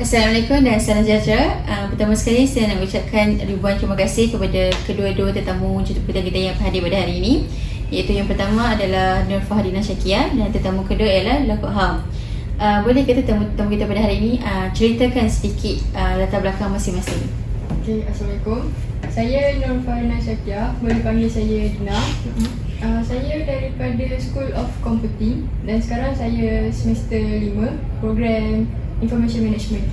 Assalamualaikum dan salam sejahtera. Pertama sekali saya nak ucapkan ribuan terima kasih kepada kedua-dua tetamu jemput kita yang hadir pada hari ini. Iaitu yang pertama adalah Nur Fahadina Syakia dan tetamu kedua ialah Lakuk Ham. Boleh kata tetamu kita pada hari ini ceritakan sedikit latar belakang masing-masing. Okay, Assalamualaikum. Saya Nur Fahadina Syakia, boleh panggil saya Dina. Saya daripada School of Computing dan sekarang saya semester 5 program Information Management.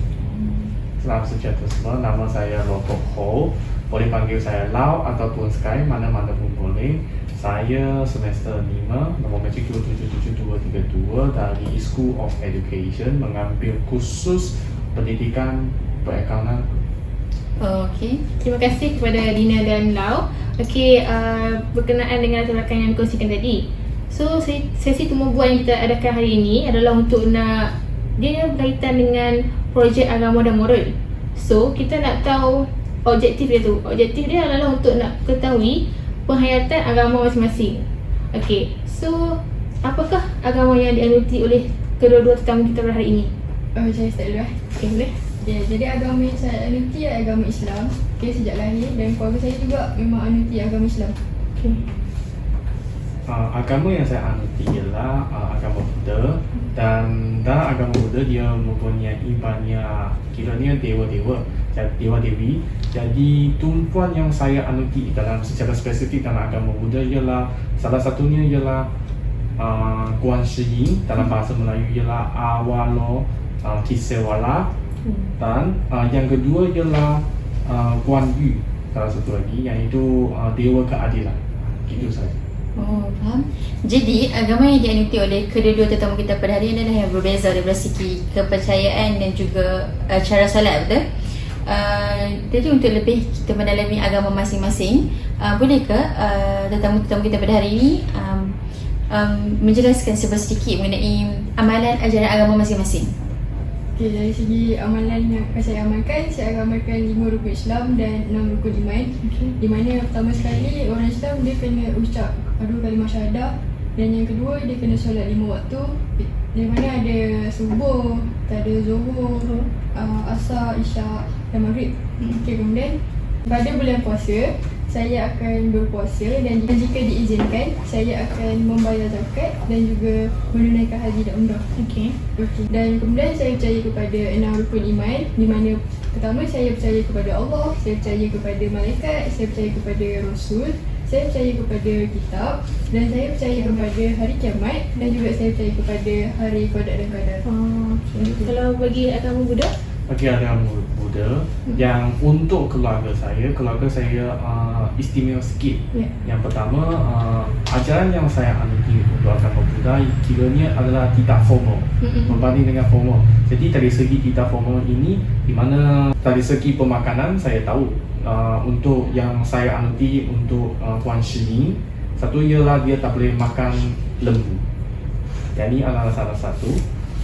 Selamat sejahtera semua, nama saya Lakuk Ho. Boleh panggil saya Lau ataupun Sky, mana-mana pun boleh. Saya semester 5, nombor matrik 2777232 dari School of Education, mengambil khusus pendidikan perakaunan. Okey, terima kasih kepada Dina dan Lau. Okey, berkenaan dengan latar belakang yang dikongsikan tadi. So, sesi temu bual yang kita adakan hari ini adalah untuk dia berkaitan dengan projek agama dan moral. So, kita nak tahu objektif dia tu. Objektif dia adalah untuk nak ketahui penghayatan agama masing-masing. Okey, so apakah agama yang dianuti oleh kedua-dua tetamu kita pada hari ini? Saya start dulu. Okey, boleh? Okay, jadi agama yang saya anuti adalah agama Islam. Okay, sejak lahir dan keluarga saya juga memang anuti agama Islam. Okey. Agama yang saya anuti ialah agama Buddha, dan dalam agama Buddha dia mempunyai banyak kiranya dewa-dewa, dewa-dewi. Jadi tumpuan yang saya anuti dalam secara spesifik dalam agama Buddha ialah salah satunya ialah Guan Shi Yin, dalam bahasa Melayu ialah Awalo Kisewala, dan yang kedua ialah Guan Yu, salah satu lagi iaitu dewa keadilan. Gitu saja. Oh, faham. Jadi agama yang dianuti oleh kedua-dua tetamu kita pada hari ini adalah yang berbeza daripada segi kepercayaan dan juga cara solat, betul? Jadi untuk lebih kita mendalami agama masing-masing, bolehkah tetamu-tetamu kita pada hari ini menjelaskan sedikit mengenai amalan ajaran agama masing-masing? Okay, dari segi amalan yang akan saya amalkan 5 rukun Islam dan 6 rukun iman. Di mana pertama sekali orang Islam dia kena ucap 2 kalimah syahadah, dan yang kedua dia kena solat 5 waktu, di mana ada subuh, ada zuhur, asar, isyak dan maghrib. Okay, kemudian pada bulan puasa saya akan berpuasa, dan jika diizinkan saya akan membayar zakat dan juga menunaikan haji dan umrah. Okey. Dan kemudian saya percaya kepada 6 rukun iman, di mana pertama saya percaya kepada Allah, saya percaya kepada malaikat, saya percaya kepada Rasul, saya percaya kepada kitab, dan saya percaya kepada hari kiamat, dan juga saya percaya kepada hari qada dan qadar. Okay. Kalau bagi agama Buddha? Bagi agama Buddha, yang untuk keluarga saya istimewa sikit. Ya. Yang pertama, ajaran yang saya anuti untuk agama Buddha kiranya adalah tidak formal berbanding dengan formal. Jadi dari segi tidak formal ini, di mana dari segi pemakanan saya tahu untuk yang saya anuti untuk Guan Shi Yin, satu ialah dia tak boleh makan lembu. Jadi adalah salah satu.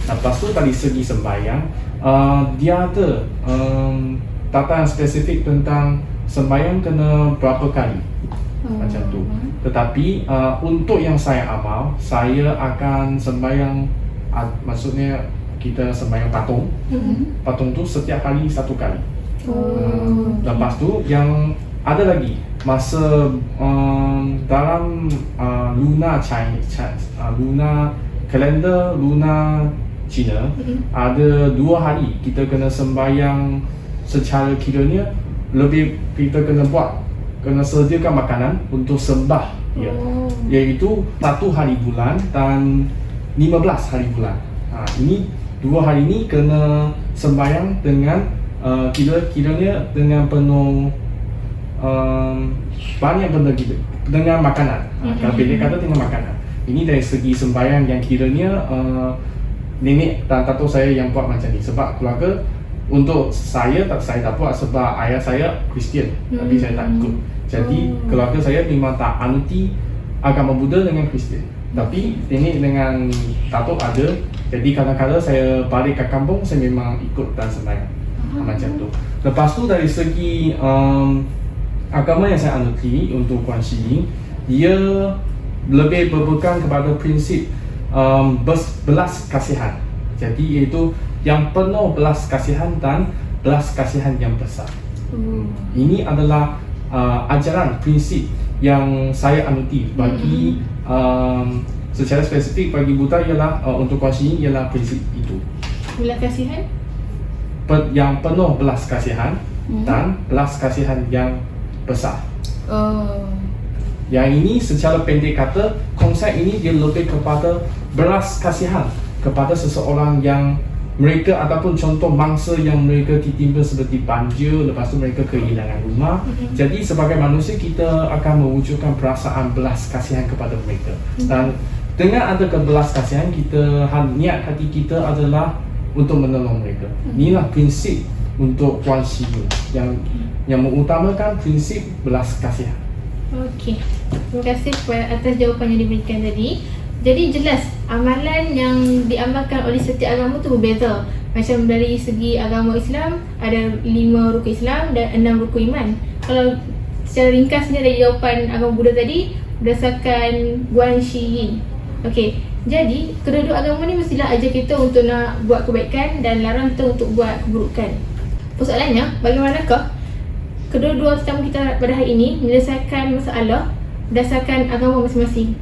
Lepas tu dari segi sembahyang, dia ada tata yang spesifik tentang sembahyang kena berapa kali, macam tu. Tetapi untuk yang saya amal, saya akan sembahyang, maksudnya kita sembahyang patung. Patung tu setiap hari 1 kali. Lepas tu yang ada lagi masa dalam lunar kalender lunar Cina, ada 2 hari kita kena sembahyang secara kiranya lebih, kita kena sediakan makanan untuk sembah dia, iaitu 1 hari bulan dan 15 hari bulan. Ini 2 hari ni kena sembahyang dengan kiranya dengan penuh banyak benda gitu, dengan makanan. Kalau pendek kata dengan makanan. Ini dari segi sembahyang yang kiranya nenek dan tato saya yang buat macam ni. Sebab keluarga, untuk saya tak buat sebab ayah saya Kristian, tapi saya tak ikut. Jadi keluarga saya memang tak anuti agama Buddha dengan Kristian, tapi nenek dengan tato ada. Jadi kadang-kadang saya balik ke kampung, saya memang ikut dan sembahyang macam tu. Lepas tu dari segi agama yang saya anuti untuk Guan Shi Yin, dia lebih berpegang kepada prinsip belas kasihan. Jadi iaitu yang penuh belas kasihan dan belas kasihan yang besar. Ini adalah ajaran prinsip yang saya anuti bagi secara spesifik bagi Buddha ialah untuk kuasa ini ialah prinsip itu. Belas kasihan? Yang penuh belas kasihan dan belas kasihan yang besar. Yang ini secara pendek kata, konsep ini dia lebih kepada belas kasihan kepada seseorang yang mereka ataupun contoh mangsa yang mereka ditimpa seperti banjir, lepas tu mereka kehilangan rumah. Jadi sebagai manusia kita akan mewujudkan perasaan belas kasihan kepada mereka. Dan dengan ada belas kasihan kita, niat hati kita adalah untuk menolong mereka. Inilah prinsip untuk Kuan Shi Yin yang mengutamakan prinsip belas kasihan. Okey. Terima kasih atas jawapan yang diberikan tadi. Jadi jelas amalan yang diamalkan oleh setiap agama tu berbeza. Macam dari segi agama Islam ada 5 rukun Islam dan 6 rukun iman. Kalau secara ringkasnya dari jawapan agama Buddha tadi berdasarkan Guan Shi Yin. Okey. Jadi kedua-dua agama ni mestilah ajar kita untuk nak buat kebaikan dan larang kita untuk buat keburukan. Persoalannya, bagaimanakah kedua-dua tetamu kita pada hari ini menyelesaikan masalah berdasarkan agama masing-masing?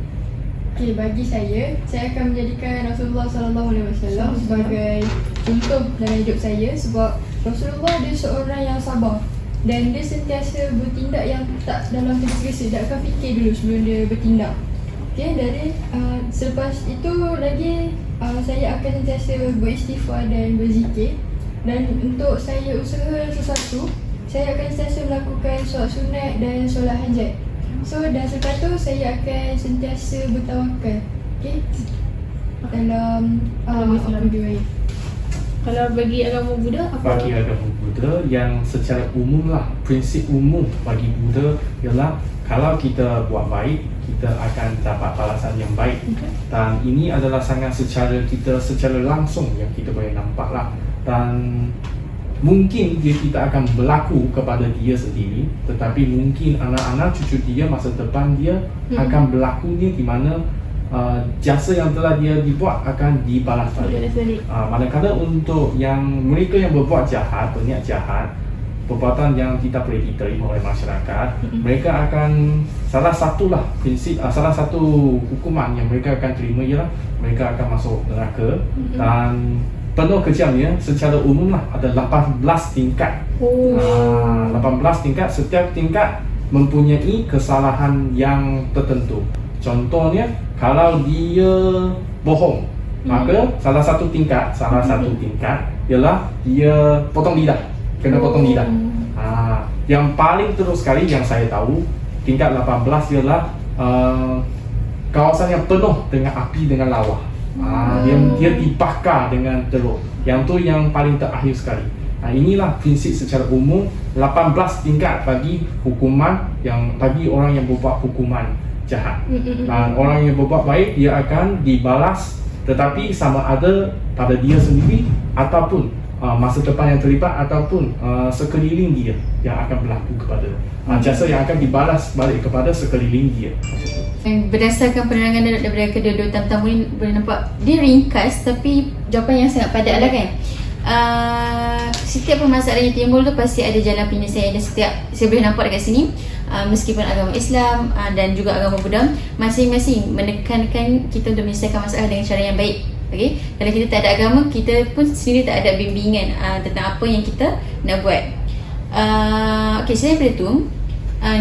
Okay, bagi saya akan menjadikan Rasulullah SAW sebagai contoh dalam hidup saya sebab Rasulullah dia seorang yang sabar dan dia sentiasa bertindak yang tak dalam tergesa-gesa, dia akan fikir dulu sebelum dia bertindak. Okay, dari selepas itu lagi saya akan sentiasa beristighfar dan berzikir, dan untuk saya usaha sesuatu saya akan sentiasa melakukan solat sunat dan solat hajat. So dan selepas tu saya akan sentiasa bertawakal. Okay, dalam Islam. Kalau bagi agama Buddha apa? Bagi agama Buddha yang secara umum lah, prinsip umum bagi Buddha ialah kalau kita buat baik, kita akan dapat balasan yang baik. Dan ini adalah sangat secara langsung yang kita boleh nampak lah. Dan mungkin kita akan berlaku kepada dia sendiri, tetapi mungkin anak-anak cucu dia masa depan dia akan berlakunya di mana jasa yang telah dia dibuat akan dibalas balik. Manakala untuk yang mereka yang berbuat jahat, berniat jahat, perbuatan yang tidak boleh diterima oleh masyarakat, mereka akan salah satu hukuman yang mereka akan terima ialah mereka akan masuk neraka. Dan penuh kejamnya secara umum lah ada 18 tingkat. 18 tingkat, setiap tingkat mempunyai kesalahan yang tertentu. Contohnya kalau dia bohong, maka salah satu tingkat ialah dia potong lidah, kena potong lidah. Yang paling teruk sekali yang saya tahu, tingkat 18 ialah kawasan yang penuh dengan api dengan lawa. Dia dibakar dengan teruk. Yang tu yang paling terakhir sekali. Inilah prinsip secara umum 18 tingkat bagi hukuman yang bagi orang yang berbuat hukuman jahat. Dan orang yang berbuat baik dia akan dibalas, tetapi sama ada pada dia sendiri ataupun masa depan yang terlibat ataupun sekeliling dia yang akan berlaku kepada jasa yang akan dibalas balik kepada sekeliling dia. Berdasarkan penerangan daripada kedua-dua tamu ni boleh nampak dia ringkas tapi jawapan yang sangat padat lah kan. Setiap permasalahan yang timbul tu pasti ada jalan penyelesaian, dan setiap saya boleh nampak dekat sini meskipun agama Islam dan juga agama Buddha masing-masing menekankan kita untuk menyelesaikan masalah dengan cara yang baik. Okay? Kalau kita tak ada agama, kita pun sendiri tak ada bimbingan tentang apa yang kita nak buat. Okay, selain daripada tu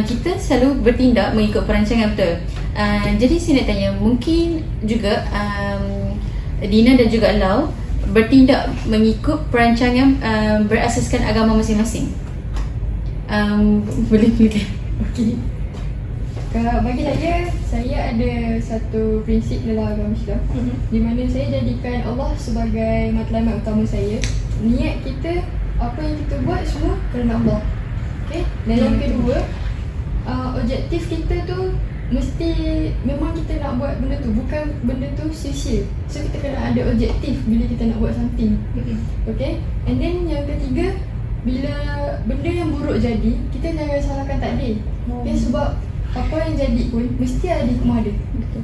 kita selalu bertindak mengikut perancangan, betul? Jadi saya nak tanya, mungkin juga Dina dan juga Lau bertindak mengikut perancangan berasaskan agama masing-masing. Boleh kan? Okey. Kalau bagi saya ada satu prinsip dalam agama Islam di mana saya jadikan Allah sebagai matlamat utama saya. Niat kita, apa yang kita buat semua kerana Allah. Okay? Dan yang kedua, objektif kita tu mesti memang kita nak buat benda tu, bukan benda tu sia-sia. So kita kena ada objektif bila kita nak buat something. Okay? And then yang ketiga, bila benda yang buruk jadi, kita jangan salahkan takdir. Okay? Sebab apa yang jadi pun mesti ada hikmah dia.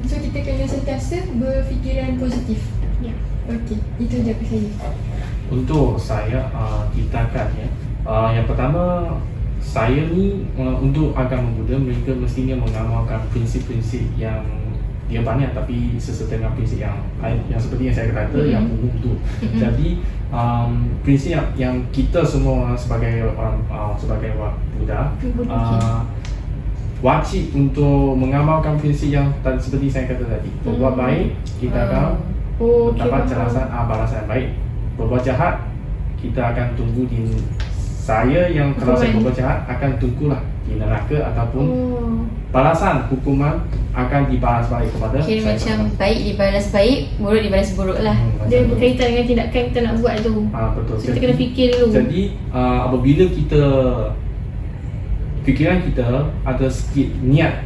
So kita kena sentiasa berfikiran positif. Okey, itu je ke saya. Untuk saya tindakan ya. Yang pertama, saya ni untuk agama Buddha, mereka mestinya mengamalkan prinsip-prinsip yang dia banyak, tapi sesetengah prinsip yang seperti yang saya kata yang umum tu. Jadi prinsip yang kita semua sebagai orang sebagai Buddha wajib untuk mengamalkan prinsip yang seperti saya kata tadi. Berbuat baik, kita akan dapat balasan yang baik. Berbuat jahat, kita akan tunggu di saya yang kalau saya berbuat jahat akan tunggulah di neraka ataupun balasan hukuman akan dibalas balik kepada Kira macam baik dibalas baik, buruk dibalas buruk lah. Dia berkaitan dengan tindakan kita nak buat tu. Betul. So, kita kena fikir dulu. Jadi apabila fikiran kita ada sikit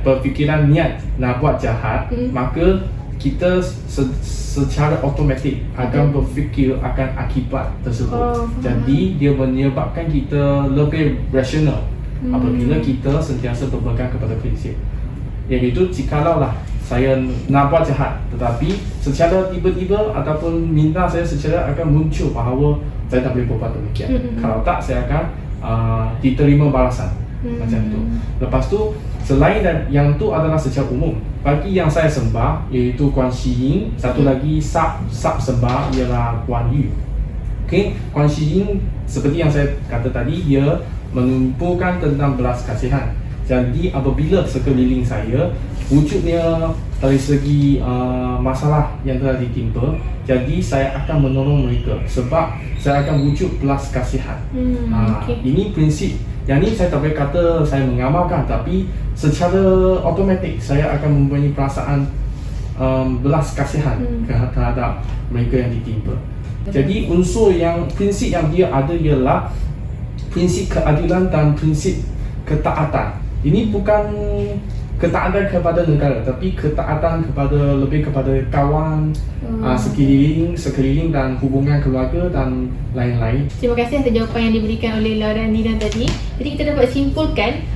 berfikiran niat nak buat jahat, maka kita secara automatik akan berfikir akan akibat tersebut. Jadi dia menyebabkan kita lebih rasional apabila kita sentiasa berpegang kepada prinsip. Iaitu jikalau lah saya nak buat jahat, tetapi secara tiba-tiba ataupun minda saya secara akan muncul bahawa saya tak boleh berbuat demikian. Kalau tak, saya akan diterima balasan. Macam tu. Lepas tu, selain yang tu adalah secara umum. Bagi yang saya sembah, iaitu Kuan Shi Yin, satu lagi sub sembah ialah Kuan Yu. Okay, Kuan Shi Yin seperti yang saya kata tadi, dia menumpukan tentang belas kasihan. Jadi apabila sekeliling saya wujudnya dari segi masalah yang telah ditimpa, jadi saya akan menolong mereka sebab saya akan wujud belas kasihan. Ini prinsip. Yang ni saya tak boleh kata saya mengamalkan, tapi secara automatik saya akan mempunyai perasaan belas kasihan terhadap mereka yang ditimpa. Jadi prinsip yang dia ada ialah prinsip keadilan dan prinsip ketaatan. Ini bukan ketaatan kepada negara, tapi ketaatan lebih kepada kawan, sekeliling dan hubungan keluarga dan lain-lain. Terima kasih atas jawapan yang diberikan oleh Lau dan Nina tadi. Jadi kita dapat simpulkan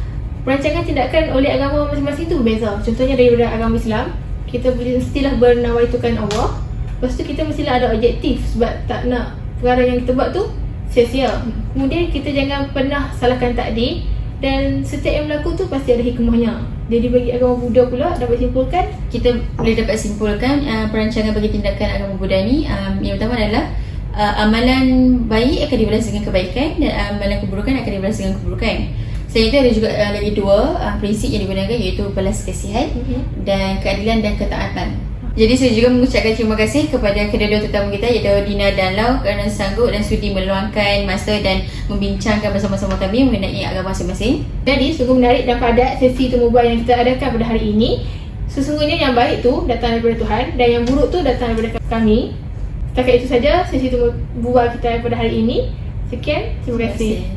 perancangan tindakan oleh agama masing-masing itu berbeza. Contohnya daripada agama Islam, kita mestilah bernawaitukan Allah. Lepas tu kita mestilah ada objektif sebab tak nak perkara yang kita buat tu sia-sia. Kemudian kita jangan pernah salahkan takdir, dan setiap yang berlaku tu pasti ada hikmahnya. Jadi bagi agama Buddha pula dapat simpulkan, kita boleh dapat simpulkan perancangan bagi tindakan agama Buddha ni, yang pertama adalah amalan baik akan dibalas dengan kebaikan dan amalan keburukan akan dibalas dengan keburukan. Selain itu ada juga lagi dua prinsip yang digunakan, iaitu belas kasihan dan keadilan dan ketaatan. Jadi saya juga mengucapkan terima kasih kepada kedua-dua tetamu kita, iaitu Dina dan Lau, kerana sanggup dan sudi meluangkan masa dan membincangkan bersama-sama kami mengenai agama masing-masing. Jadi sungguh menarik dan padat sesi temu bual yang kita adakan pada hari ini. Sesungguhnya yang baik tu datang daripada Tuhan dan yang buruk tu datang daripada kami. Setakat itu saja sesi temu bual kita pada hari ini. Sekian, terima kasih.